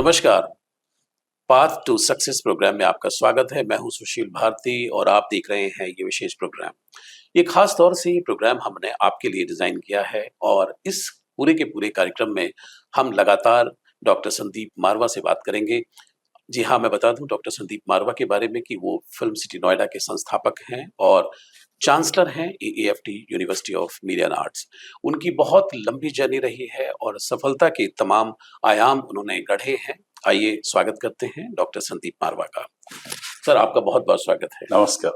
नमस्कार। Path to success programme में आपका स्वागत है। मैं हूं सुशील भारती और आप देख रहे हैं ये विशेष प्रोग्राम। ये खास तौर से ये प्रोग्राम हमने आपके लिए डिजाइन किया है और इस पूरे के पूरे कार्यक्रम में हम लगातार डॉक्टर संदीप मारवा से बात करेंगे। जी हाँ, मैं बता दूं डॉक्टर संदीप मारवा के बारे में कि वो फिल्म सिटी नोएडा के संस्थापक हैं और चांसलर हैं AFT university of media and arts. उनकी बहुत लंबी जर्नी रही है और सफलता के तमाम आयाम उन्होंने गढ़े हैं। आइए स्वागत करते हैं डॉक्टर संदीप मारवा का। सर, आपका बहुत-बहुत स्वागत है। नमस्कार।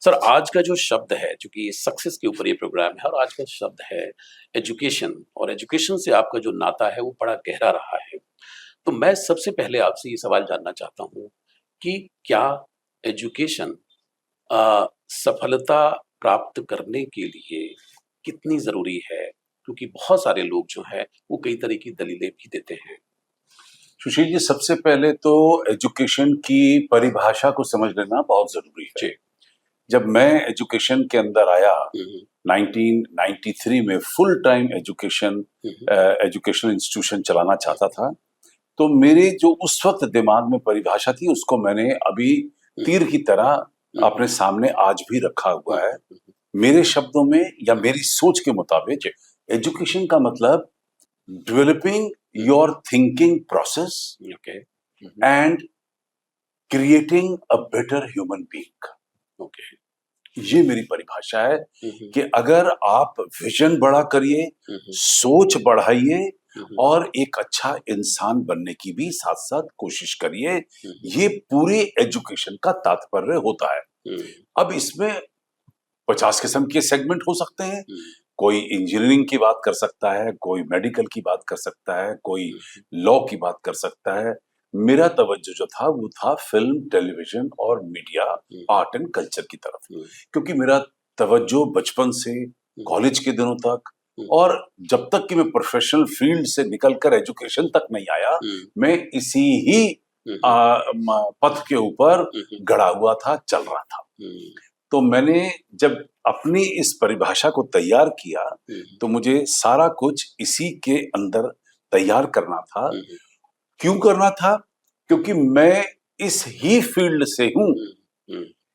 सर, आज का जो शब्द है, चूँकि ये सक्सेस के ऊपर ये प्रोग्राम है और आज का शब्द है एजुकेशन और एजुकेशन से आपका जो नाता है वो बड़ा गहरा रहा है। तो मैं सबसे पहले आपसे ये सवाल जानना चाहता हूँ कि क्या एजुकेशन सफलता प्राप्त करने के लिए कितनी ज़रूरी है? क्योंकि बहुत सारे लोग जो हैं वो कई तरह की दलीलें भी देते हैं। सुशील जी, सबसे पहले तो एजुकेशन की परिभाषा को समझ लेना बहुत जरूरी है। जी। जब मैं एजुकेशन के अंदर आया हुँ, 1993 में फुल टाइम एजुकेशनल इंस्टीट्यूशन चलाना चाहता था, तो मेरे जो उस वक्त दिमाग में परिभाषा थी उसको मैंने अभी तीर की तरह अपने सामने आज भी रखा हुआ है। मेरे शब्दों में या मेरी सोच के मुताबिक एजुकेशन का मतलब developing your thinking process okay. And creating a better human being. Okay. ये मेरी परिभाषा है कि अगर आप विजन बड़ा करिए, सोच बढ़ाइए और एक अच्छा इंसान बनने की भी साथ साथ कोशिश करिए, ये पूरी एजुकेशन का तात्पर्य होता है। अब इसमें 50 किस्म के सेगमेंट हो सकते हैं। कोई इंजीनियरिंग की बात कर सकता है, कोई मेडिकल की बात कर सकता है, कोई लॉ की बात कर सकता है। मेरा तवज्जो जो था वो था फिल्म, टेलीविजन और मीडिया, आर्ट एंड कल्चर की तरफ, क्योंकि मेरा तवज्जो बचपन से कॉलेज के दिनों तक और जब तक कि मैं प्रोफेशनल फील्ड से निकलकर एजुकेशन तक नहीं आया, मैं इसी ही पथ के ऊपर गड़ा हुआ था, चल रहा था। तो मैंने जब अपनी इस परिभाषा को तैयार किया तो मुझे सारा कुछ इसी के अंदर तैयार करना था। क्यों करना था? क्योंकि मैं इस ही फील्ड से हूँ।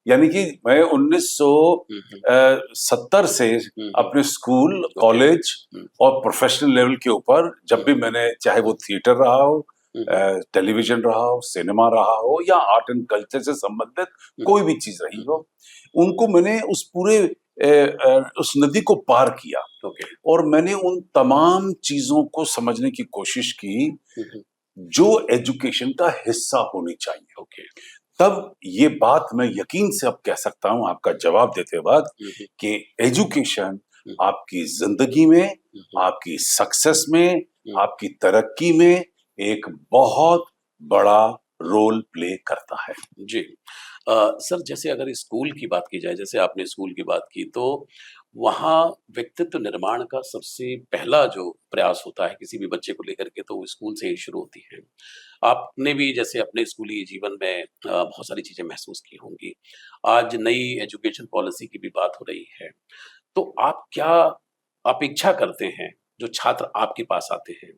यानी कि मैं 1970 से अपने स्कूल, कॉलेज और प्रोफेशनल लेवल के ऊपर जब भी मैंने, चाहे वो थिएटर रहा हो, टेलीविजन रहा हो, सिनेमा रहा हो या आर्ट एंड कल्चर से संबंधित कोई भी चीज रही हो, उनको मैंने उस पूरे उस नदी को पार किया और मैंने उन तमाम चीजों को समझने की कोशिश की जो एजुकेशन का हिस्सा होनी चाहिए। तब ये बात मैं यकीन से अब कह सकता हूं आपका जवाब देते वक्त कि एजुकेशन आपकी जिंदगी में, आपकी सक्सेस में, आपकी तरक्की में एक बहुत बड़ा रोल प्ले करता है। जी। सर, जैसे अगर स्कूल की बात की जाए, जैसे आपने स्कूल की बात की, तो वहाँ व्यक्तित्व निर्माण का सबसे पहला जो प्रयास होता है किसी भी बच्चे को लेकर के, तो वो स्कूल से ही शुरू होती है। आपने भी जैसे अपने स्कूली जीवन में बहुत सारी चीज़ें महसूस की होंगी। आज नई एजुकेशन पॉलिसी की भी बात हो रही है। तो आप क्या अपेक्षा करते हैं, जो छात्र आपके पास आते हैं?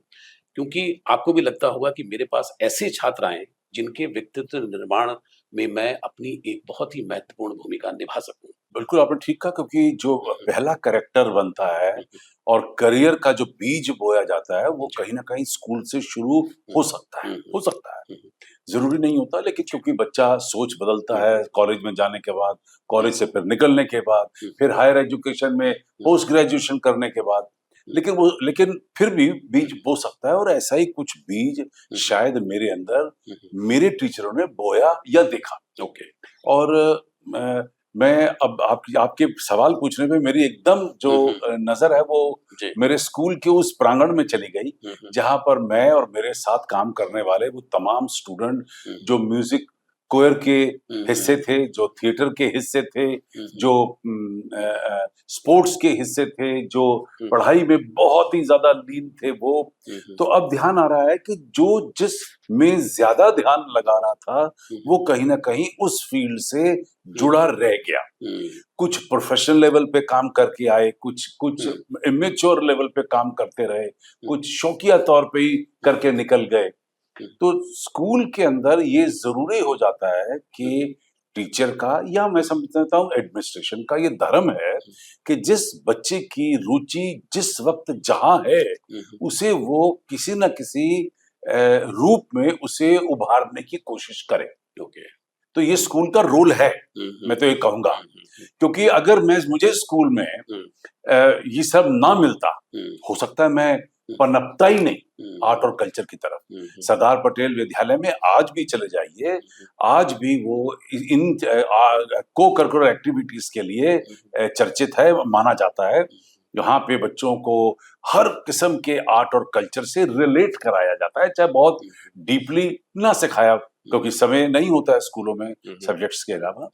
क्योंकि आपको भी लगता होगा कि मेरे पास ऐसे छात्र आएँ, जिनके व्यक्तित्व निर्माण में मैं अपनी एक बहुत ही महत्वपूर्ण भूमिका निभा सकूँ। बिल्कुल आपने ठीक कहा, क्योंकि जो पहला कैरेक्टर बनता है और करियर का जो बीज बोया जाता है वो कहीं ना कहीं स्कूल से शुरू हो सकता है, जरूरी नहीं होता, लेकिन क्योंकि बच्चा सोच बदलता है कॉलेज में जाने के बाद, कॉलेज से फिर निकलने के बाद, फिर हायर एजुकेशन में पोस्ट ग्रेजुएशन करने के बाद, लेकिन फिर भी बीज बो सकता है और ऐसा ही कुछ बीज शायद मेरे अंदर मेरे टीचरों ने बोया या देखा। और मैं अब आपके सवाल पूछने पे मेरी एकदम जो नजर है वो मेरे स्कूल के उस प्रांगण में चली गई जहां पर मैं और मेरे साथ काम करने वाले वो तमाम स्टूडेंट जो म्यूजिक कोयर के हिस्से थे, जो थिएटर के हिस्से थे, जो स्पोर्ट्स के हिस्से थे, जो पढ़ाई में बहुत ही ज्यादा लीन थे, वो तो अब ध्यान आ रहा है कि जो जिस में ज्यादा ध्यान लगा रहा था वो कहीं ना कहीं उस फील्ड से जुड़ा रह गया। कुछ प्रोफेशनल लेवल पे काम करके आए, कुछ इमेच्योर लेवल पे काम करते रहे, कुछ शौकिया तौर पे ही करके निकल गए। तो स्कूल के अंदर ये ज़रूरी हो जाता है कि टीचर का या मैं समझता हूँ एडमिनिस्ट्रेशन का ये धर्म है कि जिस बच्चे की रुचि जिस वक़्त जहाँ है, उसे वो किसी न किसी रूप में उसे उभारने की कोशिश करे। ओके। तो ये स्कूल का रोल है, मैं तो ये कहूँगा। क्योंकि अगर मुझे स्कूल में ये सब ना मिलता, हो सकता है मैं पनपता ही नहीं आर्ट और कल्चर की तरफ। सरदार पटेल विद्यालय में आज भी चले जाइए, आज भी वो इन को करिकुलर एक्टिविटीज के लिए चर्चित है, माना जाता है। यहाँ पे बच्चों को हर किस्म के आर्ट और कल्चर से रिलेट कराया जाता है, चाहे बहुत डीपली ना सिखाया, क्योंकि समय नहीं होता है स्कूलों में सब्जेक्ट्स के अलावा।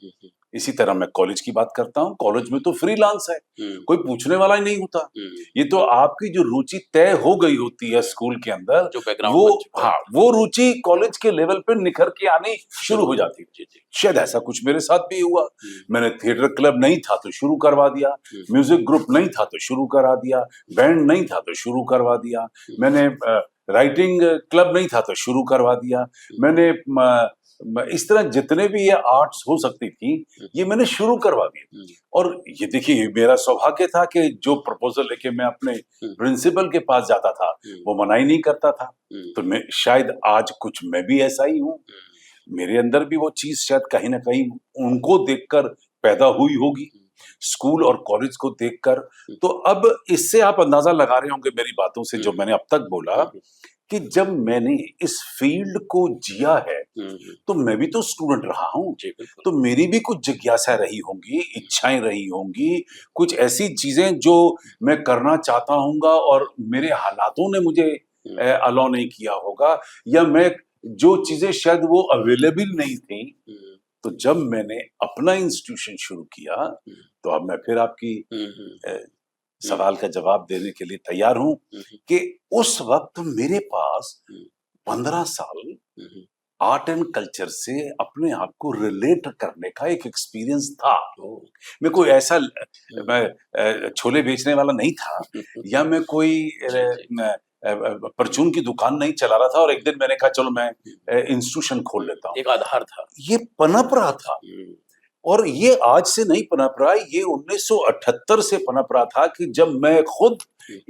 इसी तरह मैं कॉलेज की बात करता हूँ, कॉलेज में तो फ्रीलांस है, कोई पूछने वाला ही नहीं होता। ये तो आपकी जो रुचि तय हो गई होती है स्कूल के अंदर, जो बैकग्राउंड वो बन चुका है। हाँ, वो रुचि कॉलेज के लेवल पे निखर के आनी शुरू हो जाती है। जी, जी। शायद ऐसा कुछ मेरे साथ भी हुआ। मैंने थिएटर क्लब नहीं था तो शुरू करवा दिया, म्यूजिक ग्रुप नहीं था तो शुरू करा दिया, बैंड नहीं था तो शुरू करवा दिया, मैंने राइटिंग क्लब नहीं था तो शुरू करवा दिया, मैंने इस तरह जितने भी ये आर्ट्स हो सकती थी, ये मैंने शुरू करवा दिए। और ये देखिए, मेरा सौभाग्य था कि जो प्रपोजल लेके मैं अपने प्रिंसिपल के पास जाता था, वो मना ही नहीं करता था। तो मैं शायद आज कुछ मैं भी ऐसा ही हूँ, मेरे अंदर भी वो चीज शायद कहीं ना कहीं उनको देखकर पैदा हुई होगी, स्कूल और कॉलेज को देखकर। तो अब इससे आप अंदाजा लगा रहे होंगे मेरी बातों से, जो मैंने अब तक बोला, कि जब मैंने इस फील्ड को जिया है, तो मैं भी तो स्टूडेंट रहा हूँ, तो मेरी भी कुछ जिज्ञासा रही होंगी, इच्छाएं रही होंगी, कुछ ऐसी चीजें जो मैं करना चाहता हूँगा और मेरे हालातों ने मुझे अलाउ नहीं किया होगा, या मैं जो चीजें शायद वो अवेलेबल नहीं थी। तो जब मैंने अपना इंस्टीट्यूशन शुरू किया, तो अब मैं फिर आपकी सवाल का जवाब देने के लिए तैयार हूं कि उस वक्त मेरे पास 15 साल आर्ट एंड कल्चर से अपने आप को रिलेट करने का एक एक्सपीरियंस था। मैं कोई ऐसा मैं छोले बेचने वाला नहीं था, या मैं कोई परचून की दुकान नहीं चला रहा था और एक दिन मैंने कहा चलो मैं इंस्टीट्यूशन खोल लेता हूँ। एक आधार था। ये पनप रहा था, और ये आज से नहीं पनप रहा, ये 1978 से पनप रहा था कि जब मैं खुद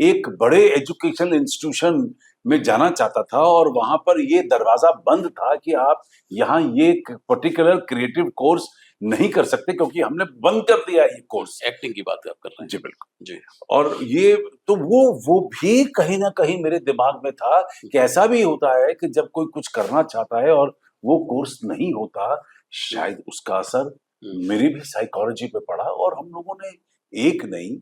एक बड़े एजुकेशनल इंस्टीट्यूशन में जाना चाहता था और वहां पर ये दरवाजा बंद था कि आप यहाँ ये पर्टिकुलर क्रिएटिव कोर्स नहीं कर सकते, क्योंकि हमने बंद कर दिया ये कोर्स। एक्टिंग की बात आप कर रहे हैं। जी बिल्कुल जी। और ये तो वो भी कहीं ना कहीं मेरे दिमाग में था कि ऐसा भी होता है कि जब कोई कुछ करना चाहता है और वो कोर्स नहीं होता, शायद उसका असर मेरी भी साइकोलॉजी पे पड़ा, और हम लोगों ने एक नहीं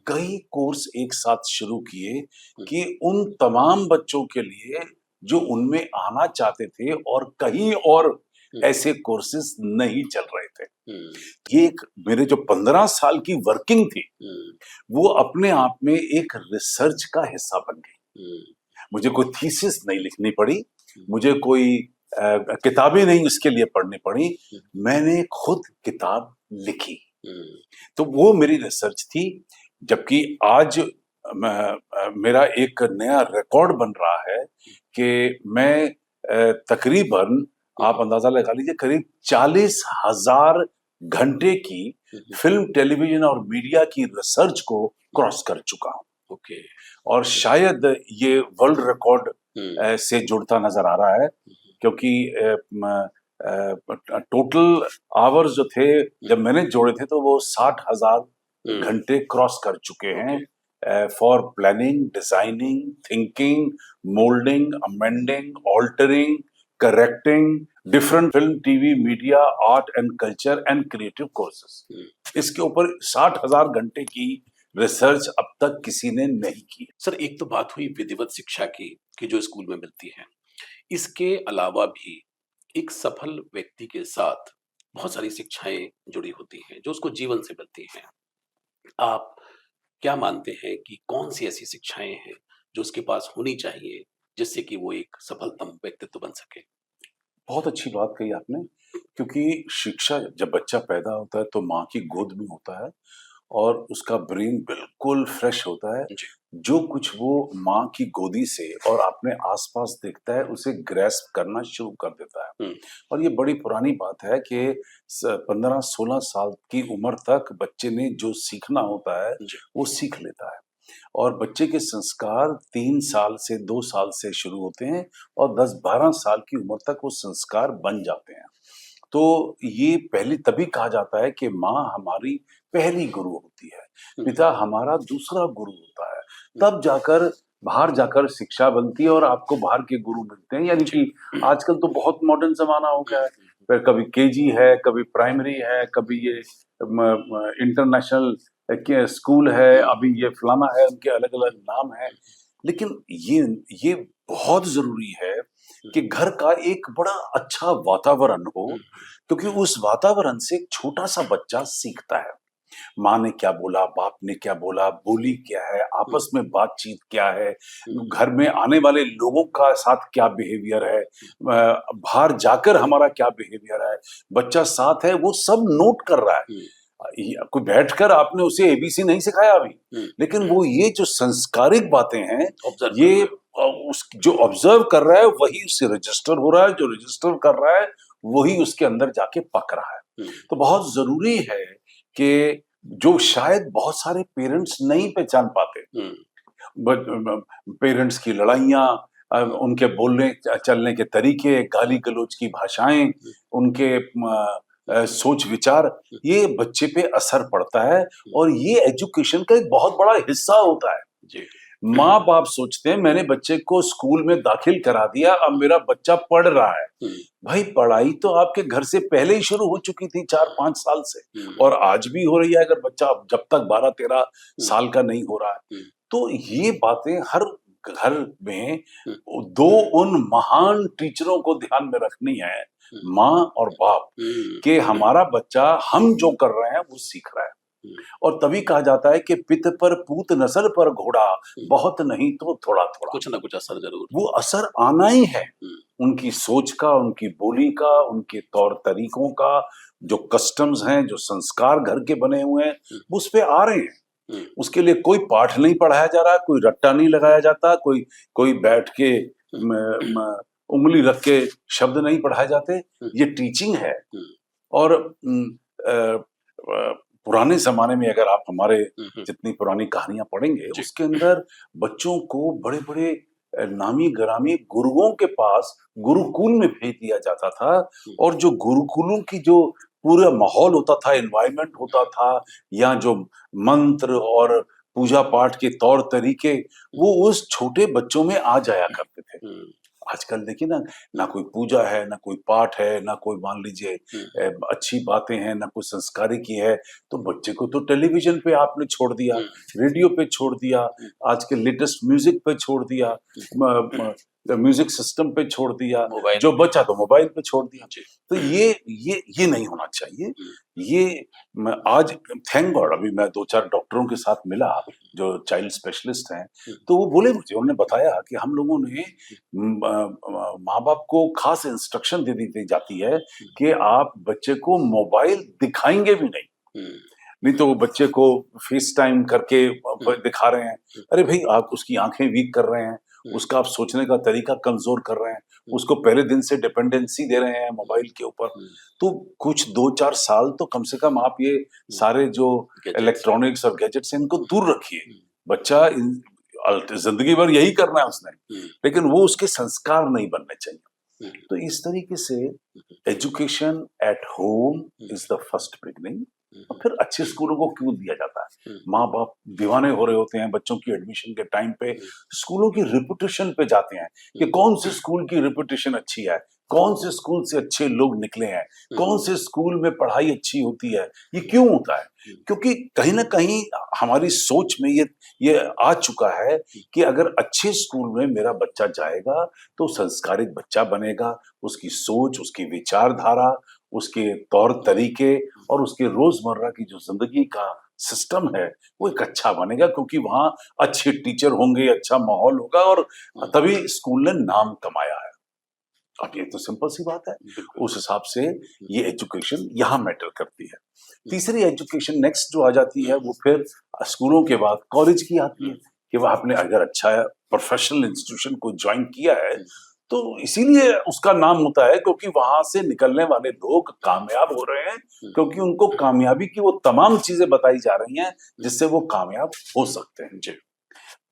कई कोर्स एक साथ शुरू किए कि उन तमाम बच्चों के लिए जो उनमें आना चाहते थे और कहीं और ऐसे कोर्सेज नहीं चल रहे थे। ये एक मेरे जो 15 साल की वर्किंग थी, वो अपने आप में एक रिसर्च का हिस्सा बन गई। मुझे कोई थीसिस नहीं लिखनी पड़ी, मुझे कोई किताबें नहीं इसके लिए पढ़नी पड़ी, मैंने खुद किताब लिखी। तो वो मेरी रिसर्च थी। जबकि आज मेरा एक नया रिकॉर्ड बन रहा है कि मैं तकरीबन आप अंदाजा लगा लीजिए करीब 40,000 घंटे की फिल्म, टेलीविजन और मीडिया की रिसर्च को क्रॉस कर चुका हूँ। ओके। और शायद ये वर्ल्ड रिकॉर्ड से जुड़ता नजर आ रहा है, क्योंकि टोटल आवर्स जो थे जब मैंने जोड़े थे तो वो 60,000 घंटे क्रॉस कर चुके हैं for planning, designing, thinking, moulding, amending, altering, correcting different film, TV, media, art and culture and creative courses. इसके ऊपर 60,000 घंटे की रिसर्च अब तक किसी ने नहीं की। सर, एक तो बात हुई विधिवत शिक्षा की कि जो स्कूल में मिलती है। इसके अलावा भी एक सफल व्यक्ति के साथ बहुत सारी शिक्षाएं जुड़ी होती हैं जो उसको जीवन से मिलती हैं। आप क्या मानते हैं कि कौन सी ऐसी शिक्षाएं हैं जो उसके पास होनी चाहिए जिससे कि वो एक सफलतम व्यक्तित्व बन सके? बहुत अच्छी बात कही आपने, क्योंकि शिक्षा जब बच्चा पैदा होता है तो माँ की गोद में होता है, और उसका ब्रेन बिल्कुल फ्रेश होता है। जी। जो कुछ वो माँ की गोदी से और अपने आस-पास देखता है, उसे ग्रैस्प करना शुरू कर देता है। हुँ, और ये बड़ी पुरानी बात है कि 15-16 साल की उम्र तक बच्चे ने जो सीखना होता है, जी। वो सीख लेता है। और बच्चे के संस्कार 3 साल से 2 साल से शुरू होते हैं और 10-12 साल की उम्र तक वो संस्कार बन जाते हैं। तो ये पहले तभी कहा जाता है कि माँ हमारी पहली गुरु होती है, हुँ, पिता हमारा दूसरा गुरु होता है। हुँ, तब जाकर बाहर जाकर शिक्षा बनती है और आपको बाहर के गुरु मिलते हैं। यानी जी। कि आजकल तो बहुत मॉडर्न ज़माना हो हुँ, गया है। हुँ, हुँ, फिर कभी केजी है, कभी प्राइमरी है, कभी ये इंटरनेशनल के स्कूल है, हुँ, अभी ये फलाना है, उनके अलग-अलग नाम हैं। लेकिन ये बहुत ज़रूरी है हुँ, कि घर का एक बड़ा अच्छा वातावरण हो, हुँ, क्योंकि उस वातावरण से एक छोटा-सा बच्चा सीखता है। माँ ने क्या बोला, बाप ने क्या बोला, बोली क्या है, हुँ, आपस में बातचीत क्या है, हुँ, घर में आने वाले लोगों का साथ क्या बिहेवियर है, बाहर जाकर हमारा क्या बिहेवियर है, बच्चा साथ है, वो सब नोट कर रहा है। हुँ, कोई बैठकर आपने उसे एबीसी नहीं सिखाया अभी, हुँ, लेकिन वो ये जो संस्कारिक बातें हैं, ऑब्ज़र्व कर ये रहा है। उस जो ऑब्जर्व कर रहा है वही उससे रजिस्टर हो रहा है, जो रजिस्टर कर रहा है वही उसके अंदर जाके पक रहा है। हुँ, तो बहुत जरूरी है कि जो शायद बहुत सारे पेरेंट्स नहीं पहचान पाते, हुँ, पेरेंट्स की लड़ाइयाँ, उनके बोलने चलने के तरीके, गाली गलौज की भाषाएं, हुँ, उनके सोच विचार, हुँ, ये बच्चे पे असर पड़ता है हुँ, और ये एजुकेशन का एक बहुत बड़ा हिस्सा होता है। जी। माँ बाप सोचते हैं मैंने बच्चे को स्कूल में दाखिल करा दिया, अब मेरा बच्चा पढ़ रहा है। हुँ, भाई पढ़ाई तो आपके घर से पहले ही शुरू हो चुकी थी 4-5 साल से, हुँ, और आज भी हो रही है अगर बच्चा जब तक 12-13 हुँ, साल का नहीं हो रहा है। हुँ, तो ये बातें हर घर में हुँ, 2 उन महान टीचरों को ध्यान में रखनी है, हुँ, माँ और बाप, हुँ, कि हमारा बच्चा हम जो कर रहे हैं वो सीख रहा है। हुँ, और तभी कहा जाता है कि पित पर पूत नस्ल पर घोड़ा, हुँ, बहुत नहीं तो थोड़ा-थोड़ा। कुछ ना कुछ असर ज़रूर। वो असर आना ही है। हुँ, उनकी सोच का, उनकी बोली का, उनके तौर-तरीकों का, जो कस्टम्स हैं, जो संस्कार घर के बने हुए हैं, हुँ, वो उसपे आ रहे हैं। हुँ, उसके लिए कोई पाठ नहीं पढ़ाया जा रहा, कोई रट्टा नहीं लगाया जाता, कोई कोई बैठ के हुँ, म म उँगली रख के शब्द नहीं पढ़ाए जाते। हुँ, ये टीचिंग है। हुँ, और पुराने ज़माने में अगर आप हमारे हुँ, हुँ, जितनी पुरानी कहानियाँ पढ़ेंगे, जी। उसके अंदर बच्चों को बड़े-बड़े नामी-गिरामी गुरुओं के पास गुरुकुल में भेज दिया जाता था, हुँ, और जो गुरुकुलों की जो पूरा माहौल होता था, एनवायरनमेंट होता था, या जो मंत्र और पूजा-पाठ के तौर-तरीके, हुँ, वो उस छोटे बच्चों में आ जाया करते थे। हुँ, आजकल देखिए ना, हुँ, ना कोई पूजा है, ना कोई पाठ है, ना कोई मान लीजिए हुँ, अच्छी बातें हैं, ना कोई संस्कारिकी है, तो बच्चे को तो टेलीविज़न पे आपने छोड़ दिया, हुँ, रेडियो पे छोड़ दिया, हुँ, आज के लेटेस्ट म्यूज़िक पे छोड़ दिया, हुँ, म म म्यूज़िक सिस्टम पे छोड़ दिया, मोबाइल जो पे। बचा तो मोबाइल पे छोड़ दिया। जी। तो ये नहीं होना चाहिए। हुँ, ये मैं आज थैंक गॉड अभी मैं 2-4 डॉक्टरों के साथ मिला, जो चाइल्ड स्पेशलिस्ट हैं, हुँ, तो वो बोले मुझे, उन्होंने बताया कि हम लोगों ने हुँ, माँ-बाप को खास इंस्ट्रक्शन दे दी जाती है हुँ, कि आप बच्चे को मोबाइल दिखाएँगे भी नहीं। हुँ, नहीं तो वो बच्चे को फेस टाइम करके हुँ, दिखा रहे हैं। हुँ, अरे भई, आप उसकी आँखें वीक कर रहे हैं, हुँ, उसका आप सोचने का तरीका कमज़ोर कर रहे हैं, हुँ, उसको पहले दिन से डिपेंडेंसी दे रहे हैं हुँ, मोबाइल के ऊपर। हुँ, तो कुछ 2-4 साल तो कम से कम आप ये हुँ, सारे जो गैजेट्स। इलेक्ट्रॉनिक्स और गैजेट्स हैं, इनको दूर रखिए। हुँ, बच्चा ज़िंदगी भर यही करना है उसने, हुँ, लेकिन वो उसके संस्कार नहीं बनने चाहिए। हुँ, तो इस तरीके से hmm, education at home hmm, is the first beginning. Hmm, और फिर अच्छे स्कूलों को क्यों दिया जाता है? हुँ, माँ-बाप दीवाने हो रहे होते हैं बच्चों की एडमिशन के टाइम पे, हुँ, स्कूलों की रेपुटेशन पे जाते हैं हुँ, कि कौन से स्कूल की रेपुटेशन अच्छी है, कौन से स्कूल से अच्छे लोग निकले हैं, हुँ, कौन से स्कूल में पढ़ाई अच्छी होती है। ये क्यों होता है? हुँ, क्योंकि कहीं न कहीं हमारी सोच में ये आ चुका है हुँ, कि अगर अच्छे स्कूल में मेरा बच्चा जाएगा, तो संस्कारित बच्चा बनेगा, उसकी सोच, उसकी विचारधारा, उसके तौर-तरीके और उसके रोज़मर्रा की जो ज़िंदगी का सिस्टम है, वो एक अच्छा बनेगा, क्योंकि वहाँ अच्छे टीचर होंगे, अच्छा माहौल होगा, और हुँ। तभी स्कूल ने नाम कमाया है। अब ये तो सिंपल सी बात है। बिल्कुल। उस हिसाब से ये एजुकेशन यहाँ मैटर करती है। तीसरी एजुकेशन नेक्स्ट जो आ जाती है वो फिर स्कूलों के बाद कॉलेज की आती है कि वह आपने अगर अच्छा प्रोफेशनल इंस्टीट्यूशन को ज्वाइन किया है तो इसीलिए उसका नाम होता है क्योंकि वहां से निकलने वाले लोग कामयाब हो रहे हैं, क्योंकि उनको कामयाबी की वो तमाम चीजें बताई जा रही हैं जिससे वो कामयाब हो सकते हैं। जी।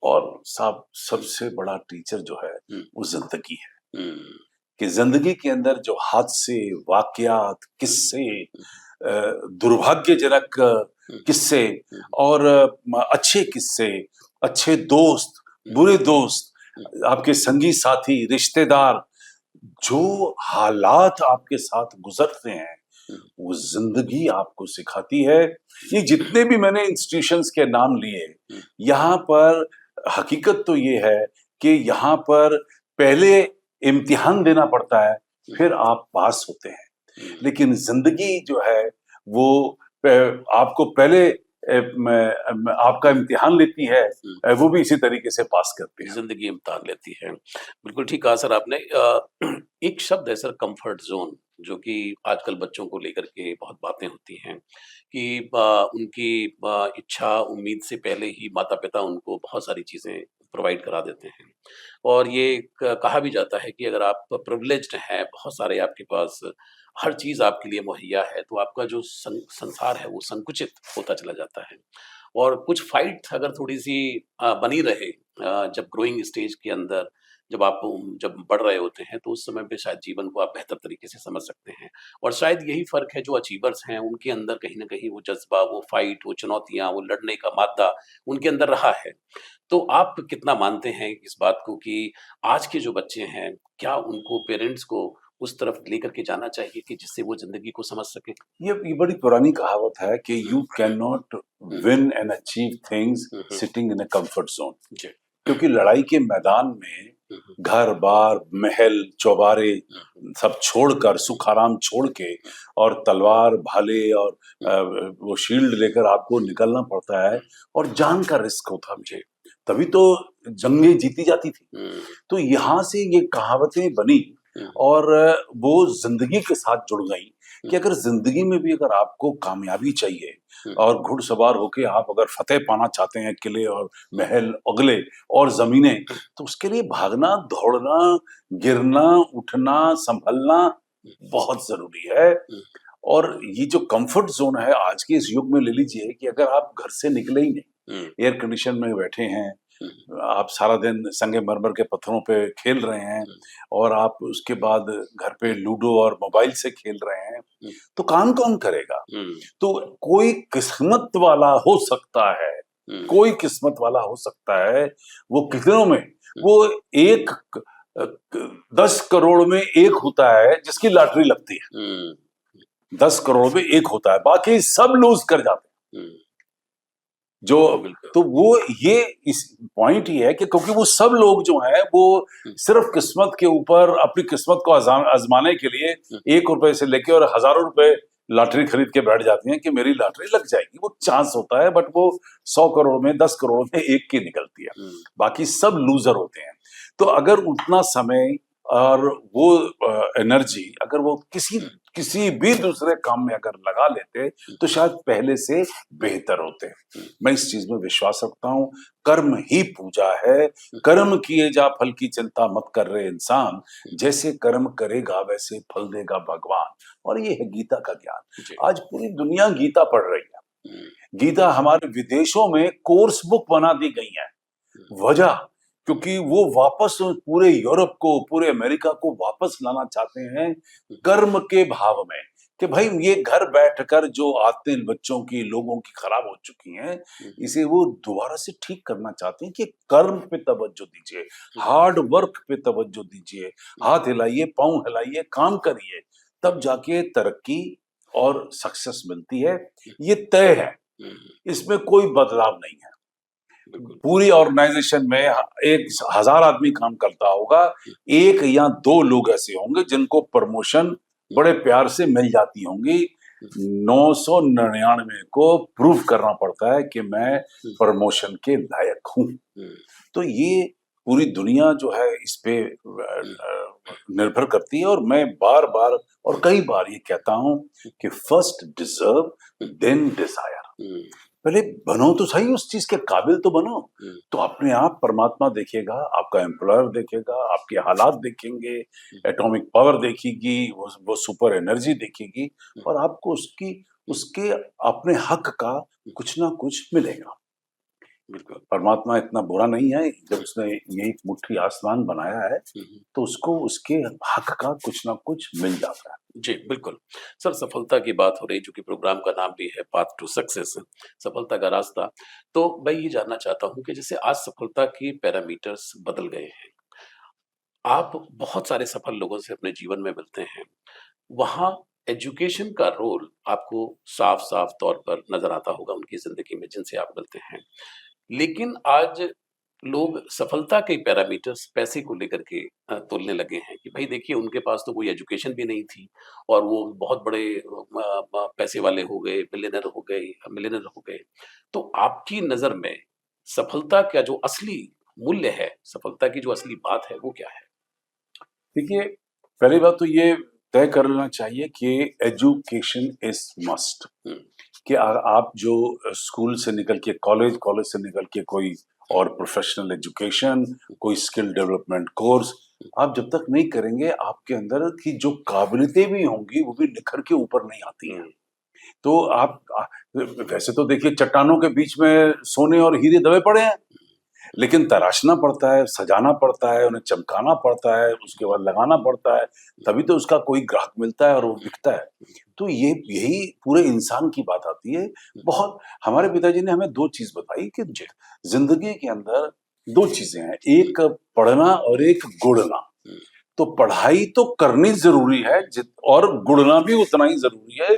और साहब सबसे बड़ा टीचर जो है वो जिंदगी है कि जिंदगी के अंदर जो हादसे, वाकयात, किस्से, दुर्भाग्यजनक किस्से और अच्छे किस्से, अच्छे दोस्त, बुरे दोस्त, आपके संगी साथी, रिश्तेदार, जो हालात आपके साथ गुजरते हैं वो जिंदगी आपको सिखाती है। ये जितने भी मैंने इंस्टीट्यूशंस के नाम लिए, यहाँ पर हकीकत तो ये है कि यहाँ पर पहले इम्तिहान देना पड़ता है, फिर आप पास होते हैं। लेकिन जिंदगी जो है वो आपको पहले आपका इम्तिहान लेती है, वो भी इसी तरीके से पास करती है। ज़िंदगी इम्तिहान लेती है। बिल्कुल ठीक कहा सर आपने। एक शब्द है सर कम्फर्ट ज़ोन, जो कि आजकल बच्चों को लेकर के बहुत बातें होती हैं कि उनकी इच्छा, उम्मीद से पहले ही माता-पिता उनको बहुत सारी चीज़ें प्रोवाइड करा देते हैं। और ये कहा भी जाता है कि अगर आप प्रिविलेज्ड हैं, बहुत सारे आपके पास हर चीज़ आपके लिए मुहैया है, तो आपका जो संसार है वो संकुचित होता चला जाता है। और कुछ फाइट अगर थोड़ी-सी बनी रहे जब ग्रोइंग स्टेज के अंदर, जब बढ़ रहे होते हैं, तो उस समय पे शायद जीवन को आप बेहतर तरीके से समझ सकते हैं। और शायद यही फ़र्क है जो अचीवर्स हैं, उनके अंदर कहीं न कहीं वो जज़्बा, वो फाइट, वो चुनौतियाँ, वो लड़ने का मादा उनके अंदर रहा है। तो आप कितना मानते हैं इस बात को कि आज के जो बच्चे हैं, क्या उनको पेरेंट्स को उस तरफ लेकर के जाना चाहिए कि जिससे वो ज़िंदगी को समझ सकें? ये बड़ी पुरानी कहावत है कि you can not win and achieve things hmm, hmm. Sitting in a comfort zone. जी। क्योंकि लड़ाई के मैदान में हुँ, हुँ। घर बार महल चौबारे सब छोड़कर, सुख आराम छोड़ के और तलवार भाले और वो शील्ड लेकर आपको निकलना पड़ता है और जान का रिस्क होता है। मुझे तभी तो जंगें जीती जाती थी। हुँ, तो यहाँ से ये कहावतें बनी हुँ, और वो जिंदगी के साथ जुड़ गई कि अगर जिंदगी में भी अगर आपको कामयाबी चाहिए हुँ, और घुड़सवार होके आप अगर फतेह पाना चाहते हैं, किले और महल अगले और जमीनें, तो उसके लिए भागना, दौड़ना, गिरना, उठना, संभलना बहुत जरूरी है। हुँ, और ये जो कंफर्ट जोन है आज के इस युग में, ले लीजिए कि अगर आप घर से निकले ही नहीं, हुँ, एयर कंडीशन में बैठे हैं, हुँ, आप सारा दिन संगमरमर के पत्थरों पे खेल रहे हैं हुँ, और आप उसके बाद घर पे लूडो और मोबाइल से खेल रहे हैं, हुँ, तो काम कौन करेगा? हुँ, तो कोई किस्मत वाला हो सकता है, हुँ, कोई किस्मत वाला हो सकता है, वो कितनों में, वो एक 10 करोड़ में एक होता है जिसकी लॉटरी लगती है। हुँ, 10 करोड़ में एक होता है, बाकी सब लूज कर जाते हैं। हुँ, जो बिल्कुल। तो वो ये इस पॉइंट ये है कि क्योंकि वो सब लोग जो हैं वो हुँ, सिर्फ किस्मत के ऊपर अपनी किस्मत को आजमाने के लिए हुँ, 1 रुपए से लेके और हजारों रुपए लॉटरी खरीद के बैठ जाती हैं कि मेरी लॉटरी लग जाएगी। वो चांस होता है, बट वो 100 करोड़ में 10 करोड़ में एक की निकलती है, हुँ, बाकी सब लूजर होते हैं। तो अगर उतना समय और वो एनर्जी अगर वो किसी किसी भी दूसरे काम में अगर लगा लेते तो शायद पहले से बेहतर होते। मैं इस चीज में विश्वास रखता हूँ, कर्म ही पूजा है, कर्म किए जा फल की चिंता मत कर रहे इंसान, जैसे कर्म करेगा वैसे फल देगा भगवान। और ये है गीता का ज्ञान। जी। आज पूरी दुनिया गीता पढ़ रही है। हुँ, गीता हमारे विदेशों में कोर्स बुक बना दी गई है। वजह क्योंकि वो वापस पूरे यूरोप को, पूरे अमेरिका को वापस लाना चाहते हैं कर्म के भाव में कि भाई ये घर बैठकर जो आदतें बच्चों की, लोगों की खराब हो चुकी हैं, इसे वो दोबारा से ठीक करना चाहते हैं कि कर्म पे तवज्जो दीजिए, हार्ड वर्क पे तवज्जो दीजिए, हाथ हिलाइए, पांव हिलाइए, काम करिए, तब जाके तरक्की और सक्सेस मिलती है। ये तय है, हुँ, इसमें कोई बदलाव नहीं है। बिल्कुल। पूरी ऑर्गेनाइजेशन में 1000 आदमी काम करता होगा, 1 या 2 लोग ऐसे होंगे जिनको प्रमोशन बड़े प्यार से मिल जाती होंगी। 999 को प्रूव करना पड़ता है कि मैं हुँ, प्रमोशन के लायक हूँ। हुँ, तो ये पूरी दुनिया जो है इस पे निर्भर करती है। और मैं बार-बार और कई बार ये कहता हूँ कि फर्स्ट डिज़र्व देन डिज़ायर। पहले बनो तो सही, उस चीज़ के काबिल तो बनो, तो अपने आप परमात्मा देखेगा, आपका एम्प्लॉयर देखेगा, आपके हालात देखेंगे, एटॉमिक पावर देखेगी, वो सुपर एनर्जी देखेगी और आपको उसके अपने हक का कुछ ना कुछ मिलेगा। बिल्कुल। परमात्मा इतना बुरा नहीं है, जब उसने ये एक मुट्ठी आसमान बनाया है, तो उसको उसके हक का कुछ ना कुछ मिल जाता है। जी, बिल्कुल। सर, सफलता की बात हो रही, जो कि प्रोग्राम का नाम भी है पाथ टू सक्सेस, सफलता का रास्ता। तो मैं ये जानना चाहता हूँ कि जैसे आज सफलता के पैरामीटर्स बदल गए हैं। आप बहुत सारे सफल लोगों से अपने जीवन में मिलते हैं। वहाँ एजुकेशन का रोल आपको साफ-साफ तौर पर नज़र आता होगा उनकी ज़िंदगी में जिनसे आप मिलते हैं। लेकिन आज लोग सफलता के पैरामीटर्स पैसे को लेकर के तोलने लगे हैं कि भाई देखिए उनके पास तो कोई एजुकेशन भी नहीं थी और वो बहुत बड़े पैसे वाले हो गए, मिलियनेयर हो गए। तो आपकी नज़र में सफलता का जो असली मूल्य है, सफलता की जो असली बात है, वो क्या है? देखिए, पहली बात तो ये तय कर लेना चाहिए कि एजुकेशन इज़ मस्ट। हुँ, कि आप जो स्कूल से निकल के कॉलेज, कॉलेज से निकल के कोई और प्रोफेशनल एजुकेशन, कोई स्किल डेवलपमेंट कोर्स, आप जब तक नहीं करेंगे, आपके अंदर की जो काबिलियतें भी होंगी, वो भी निखर के ऊपर नहीं आती हैं। हुँ, तो वैसे तो देखिए चट्टानों के बीच में सोने और हीरे दबे पड़े हैं। लेकिन तराशना पड़ता है, सजाना पड़ता है, उन्हें चमकाना पड़ता है, उसके बाद लगाना पड़ता है, तभी तो उसका कोई ग्राहक मिलता है और वो बिकता है। तो ये यही पूरे इंसान की बात आती है। बहुत हमारे पिताजी ने हमें 2 चीज़ बताई कि जी। ज़िंदगी के अंदर 2 चीज़ें हैं, एक पढ़ना और एक गुड़ना। हुँ, तो पढ़ाई तो करनी ज़रूरी है और गुड़ना भी उतना ही ज़रूरी है।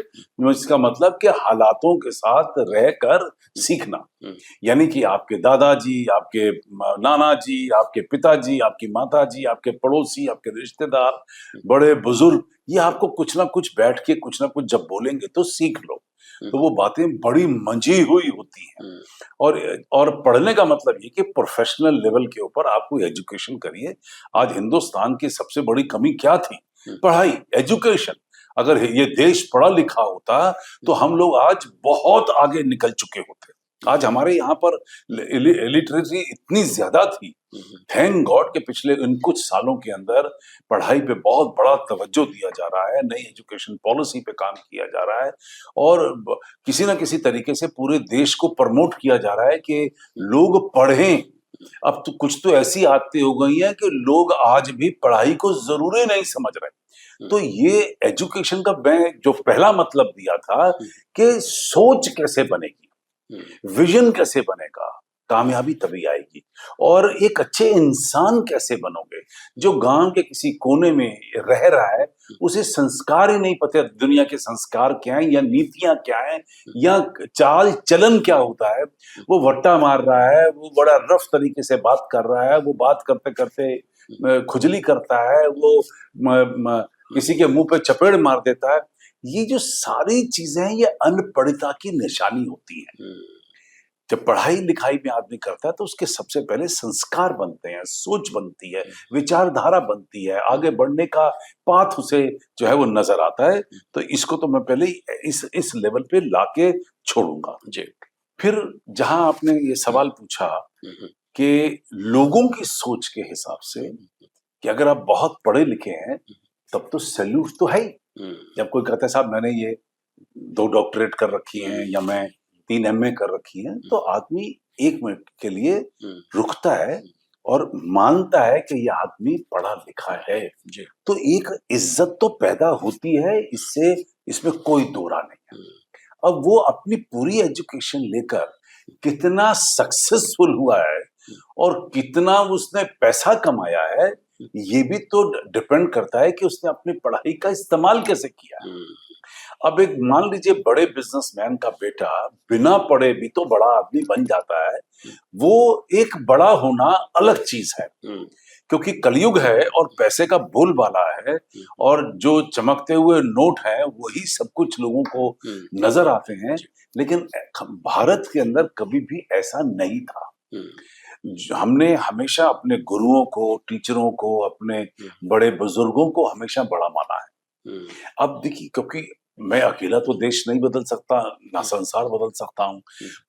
इसका मतलब कि हालातों के साथ रहकर सीखना। हुँ, यानी कि आपके दादाजी, आपके नाना जी, आपके पिताजी, आपकी माताजी, आपके पड़ोसी, आपके रिश्तेदार, बड़े-बुज़ुर्ग, ये आपको कुछ ना कुछ बैठ के कुछ ना कुछ जब बोलेंगे तो सीख लो। हुँ, तो वो बातें बड़ी मंझी हुई होती हैं। हुँ, और पढ़ने का मतलब ये कि प्रोफ़ेशनल लेवल के ऊपर आप कोई एजुकेशन करिए। आज हिंदुस्तान की सबसे बड़ी कमी क्या थी? हुँ, पढ़ाई, एजुकेशन। अगर ये देश पढ़ा लिखा होता, तो हम लोग आज बहुत आगे निकल चुके होते। आज हमारे यहाँ पर लिटरेसी इतनी ज़्यादा थी। हुँ, हुँ, थैंक गॉड कि पिछले इन कुछ सालों के अंदर पढ़ाई पे बहुत बड़ा तवज्जो दिया जा रहा है, नई एजुकेशन पॉलिसी पे काम किया जा रहा है और किसी न किसी तरीके से पूरे देश को प्रमोट किया जा रहा है कि लोग पढ़ें। अब तो कुछ तो ऐसी आदतें हो गई हैं कि लोग आज भी पढ़ाई को ज़रूरी नहीं समझ रहे। हुँ, तो ये एजुकेशन का मैं जो पहला मतलब दिया था हुँ, कि सोच कैसे बनेगी, हुँ, विज़न कैसे बनेगा, कामयाबी तभी आएगी। और एक अच्छे इंसान कैसे बनोगे, जो गाँव के किसी कोने में रह रहा है, उसे संस्कार ही नहीं पता दुनिया के संस्कार क्या हैं या नीतियाँ क्या हैं या चाल-चलन क्या होता है। वो वट्टा मार रहा है, वो बड़ा रफ़ तरीके से बात कर रहा है, वो बात करते-करते खुजली करता है, वो म म किसी के मुँह पे चपेड़ मार देता है। ये जो सारी चीज़ें हैं, ये अनपढ़ता की निशानी होती हैं। हुँ, जब पढ़ाई-लिखाई में आदमी करता है तो उसके सबसे पहले संस्कार बनते हैं, सोच बनती है, विचारधारा बनती है, आगे बढ़ने का पाथ उसे जो है वो नज़र आता है। तो इसको तो मैं पहले ही इस लेवल पे लाके छोड़ूँगा। जी। फिर जहाँ आपने ये सवाल पूछा हुँ, हुँ, कि लोगों की सोच के हिसाब से कि अगर आप बहुत पढ़े-लिखे हैं, तब तो सैल्यूट तो है ही। हुँ, जब कोई कहता है साहब मैंने ये 2 डॉक्टरेट कर रखी हुँ, हैं या मैं 3 एमए कर रखी हैं, तो आदमी 1 मिनट के लिए हुँ, रुकता है और मानता है कि ये आदमी पढ़ा-लिखा है। जी। तो एक इज़्ज़त तो पैदा होती है, इसमें कोई दो राय नहीं है। हुँ, अब वो अपनी पूरी एजुकेशन लेकर कितना सक्सेसफुल हुआ है और कितना उसने पैसा कमाया है, ये भी तो डिपेंड करता है कि उसने अपनी पढ़ाई का इस्तेमाल कैसे किया है। हुँ, अब एक मान लीजिए बड़े बिज़नेसमैन का बेटा बिना पढ़े भी तो बड़ा आदमी बन जाता है, वो एक बड़ा होना अलग चीज़ है। हुँ, क्योंकि कलयुग है और पैसे का बोलबाला है हुँ, और जो चमकते हुए नोट हैं, वही सब कुछ लोगों को हुँ, नज़र आते हैं। जी। लेकिन भारत के अंदर कभी भी ऐसा नहीं था। हुँ, हमने हमेशा अपने गुरुओं को, टीचरों को, अपने बड़े बुजुर्गों को हमेशा बड़ा माना है। अब देखिए, क्योंकि मैं अकेला तो देश नहीं बदल सकता, ना संसार बदल सकता हूँ,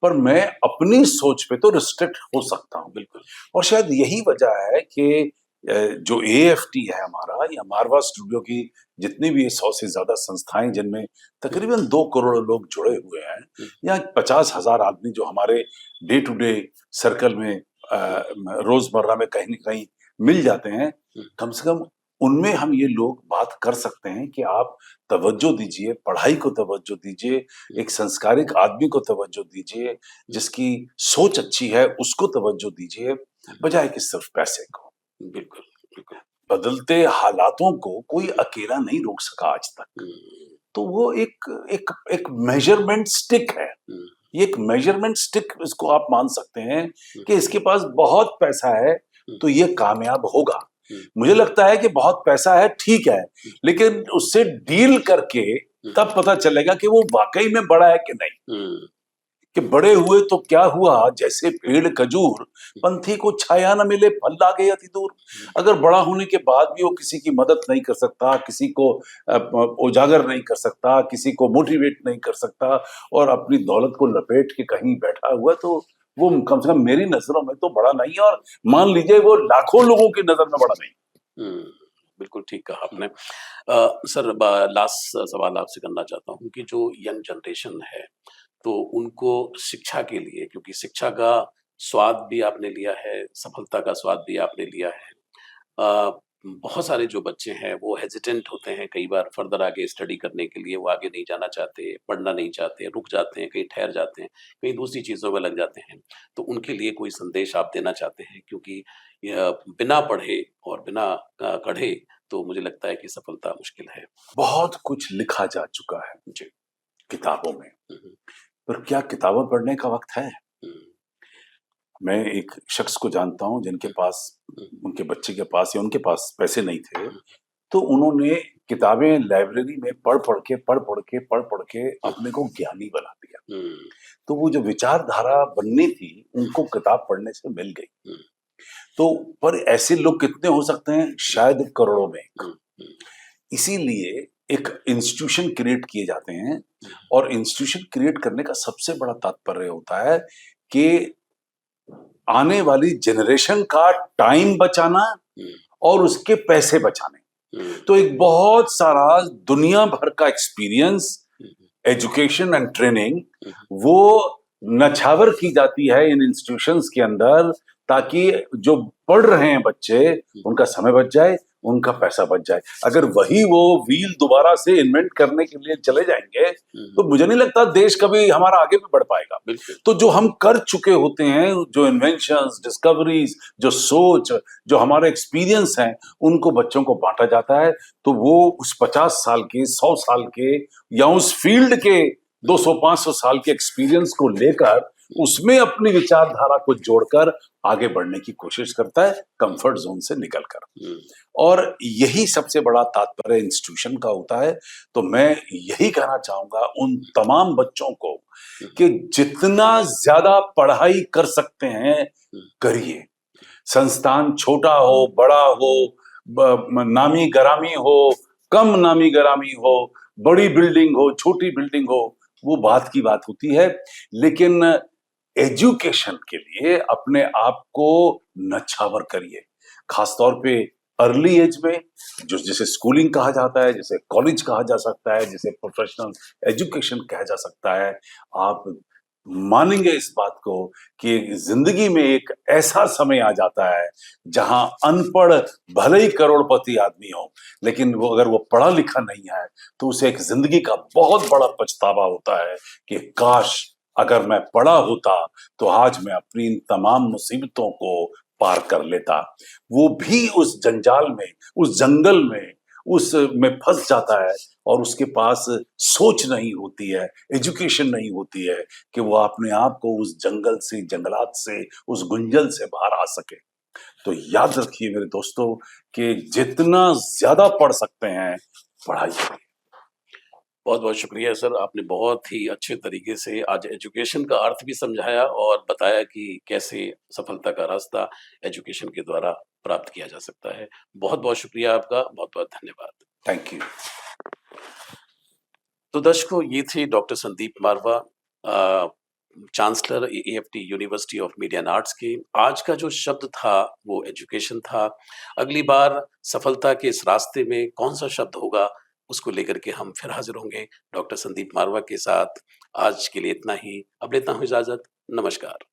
पर मैं अपनी सोच पे तो रिस्ट्रिक्ट हो सकता हूँ। बिल्कुल। और शायद यही वजह है कि जो एएफटी है हमारा, या मारवा स्टूडियो की जितनी भी 100 से ज्यादा संस्थाएं, जिनमें तकरीबन 2 करोड़ लोग जुड़े हुए हैं, या 50,000 आदमी जो हमारे डे टू डे सर्कल में रोजमर्रा में कहीं न कहीं मिल जाते हैं, कम से कम उनमें हम ये लोग बात कर सकते हैं कि आप तवज्जो दीजिए, पढ़ाई को तवज्जो दीजिए, एक संस्कारिक आदमी को तवज्जो दीजिए, जिसकी सोच अच्छी है उसको तवज्जो दीजिए, बजाय कि सिर्फ पैसे को। बिल्कुल, बिल्कुल। बदलते हालातों को कोई अकेला नहीं रोक सका आज तक। तो वो एक एक एक मेजरमेंट स्टिक है। ये एक मेजरमेंट स्टिक, इसको आप मान सकते हैं कि इसके पास बहुत पैसा है तो ये कामयाब होगा। मुझे लगता है कि बहुत पैसा है, ठीक है, लेकिन उससे डील करके तब पता चलेगा कि वो वाकई में बड़ा है कि नहीं। कि बड़े हुए तो क्या हुआ, जैसे पेड़ खजूर, पंथी को छाया न मिले फल लागे अति दूर। अगर बड़ा होने के बाद भी वो किसी की मदद नहीं कर सकता, किसी को उजागर नहीं कर सकता, किसी को मोटिवेट नहीं कर सकता, और अपनी दौलत को लपेट के कहीं बैठा हुआ, तो वो कम से कम मेरी नजरों में तो बड़ा नहीं है, और मान लीजिए वो लाखों लोगों की नजर में बड़ा नहीं। बिल्कुल ठीक कहा आपने। सर, लास्ट सवाल आपसे करना चाहता हूँ कि जो यंग जनरेशन है, तो उनको शिक्षा के लिए, क्योंकि शिक्षा का स्वाद भी आपने लिया है, सफलता का स्वाद भी आपने लिया है। बहुत सारे जो बच्चे हैं वो हेजिटेंट होते हैं कई बार फर्दर आगे स्टडी करने के लिए, वो आगे नहीं जाना चाहते, पढ़ना नहीं चाहते, रुक जाते हैं, कहीं ठहर जाते हैं, कहीं दूसरी चीज़ों में लग जाते हैं। तो उनके लिए कोई संदेश आप देना चाहते हैं? क्योंकि बिना पढ़े और बिना पढ़े तो मुझे लगता है कि सफलता मुश्किल है। बहुत कुछ लिखा जा चुका है जी। किताबों में, हुँ, पर क्या किताबें पढ़ने का वक्त है? हुँ, मैं एक शख्स को जानता हूँ जिनके पास, हुँ, उनके बच्चे के पास या उनके पास पैसे नहीं थे, हुँ, तो उन्होंने किताबें लाइब्रेरी में पढ़-पढ़ के अपने को ज्ञानी बना दिया। हुँ, तो वो जो विचारधारा बननी थी, उनको किताब पढ़ने से मिल गई। हुँ, तो पर ऐसे लोग कितने हो सकते हैं? शायद करोड़ों में एक। हुँ, हुँ, इसीलिए एक इंस्टीट्यूशन क्रिएट किए जाते हैं, हुँ, और इंस्टीट्यूशन क्रिएट करने का सबसे बड़ा तात्पर्य होता है कि आने वाली जनरेशन का टाइम बचाना हुँ, और उसके पैसे बचाने। हुँ, तो एक बहुत सारा दुनिया भर का experience, hmm, education and training, hmm, वो नछावर की जाती है इन इंस्टीट्यूशंस के अंदर, ताकि जो पढ़ रहे हैं बच्चे, उनका समय बच जाए, उनका पैसा बच जाए। अगर वही वो व्हील दोबारा से इन्वेंट करने के लिए चले जाएंगे, हुँ, तो मुझे नहीं लगता देश कभी हमारा आगे भी बढ़ पाएगा। बिल्कुल। तो जो हम कर चुके होते हैं, जो इन्वेंशंस, डिस्कवरीज, जो सोच, जो हमारे एक्सपीरियंस हैं, उनको बच्चों को बांटा जाता है। तो वो उस 50 साल के, 100 साल के, या उस फील्ड के 200-500 साल के एक्सपीरियंस को लेकर, उसमें अपनी विचारधारा को जोड़कर आगे बढ़ने की कोशिश करता है, कंफर्ट जोन से निकलकर। हुँ, और यही सबसे बड़ा तात्पर्य इंस्टीट्यूशन का होता है। तो मैं यही कहना चाहूंगा उन तमाम बच्चों को कि जितना ज्यादा पढ़ाई कर सकते हैं, करिए। संस्थान छोटा हो, बड़ा हो, नामी गरामी हो, कम नामी गरामी हो, बड़ी बिल्डिंग हो, छोटी बिल्डिंग हो, वो बात की बात होती है। लेकिन एजुकेशन के लिए अपने आप को नछावर करिए, खासतौर पे अर्ली एज में, जो जिसे स्कूलिंग कहा जाता है, जिसे कॉलेज कहा जा सकता है, जिसे प्रोफेशनल एजुकेशन कहा जा सकता है। आप मानेंगे इस बात को कि जिंदगी में एक ऐसा समय आ जाता है जहां अनपढ़ भले ही करोड़पति आदमी हो, लेकिन वो अगर वो पढ़ा लिखा नहीं है, तो उसे एक जिंदगी का बहुत बड़ा पछतावा होता है कि काश अगर मैं पढ़ा होता तो आज मैं अपनी इन तमाम मुसीबतों को पार कर लेता। वो भी उस जंजाल में, उस जंगल में, उस में फंस जाता है, और उसके पास सोच नहीं होती है, एजुकेशन नहीं होती है कि वो अपने आप को उस जंगल से, जंगलात से, उस गुंजल से बाहर आ सके। तो याद रखिए मेरे दोस्तों कि जितना ज्यादा पढ़ सकते हैं, पढ़ाई करिए। बहुत-बहुत शुक्रिया सर, आपने बहुत ही अच्छे तरीके से आज एजुकेशन का अर्थ भी समझाया और बताया कि कैसे सफलता का रास्ता एजुकेशन के द्वारा प्राप्त किया जा सकता है। बहुत-बहुत शुक्रिया आपका, बहुत-बहुत धन्यवाद। Thank you. तो दर्शकों, ये थे doctor Sandeep Marwah, chancellor AFT university of media and arts के। आज का जो शब्द था वो एजुकेशन था। अगली बार सफलता के इस रास्ते में कौन-सा शब्द होगा, उसको लेकर के हम फिर हाज़िर होंगे डॉक्टर संदीप मारवा के साथ। आज के लिए इतना ही, अब लेता हूँ इजाज़त। नमस्कार।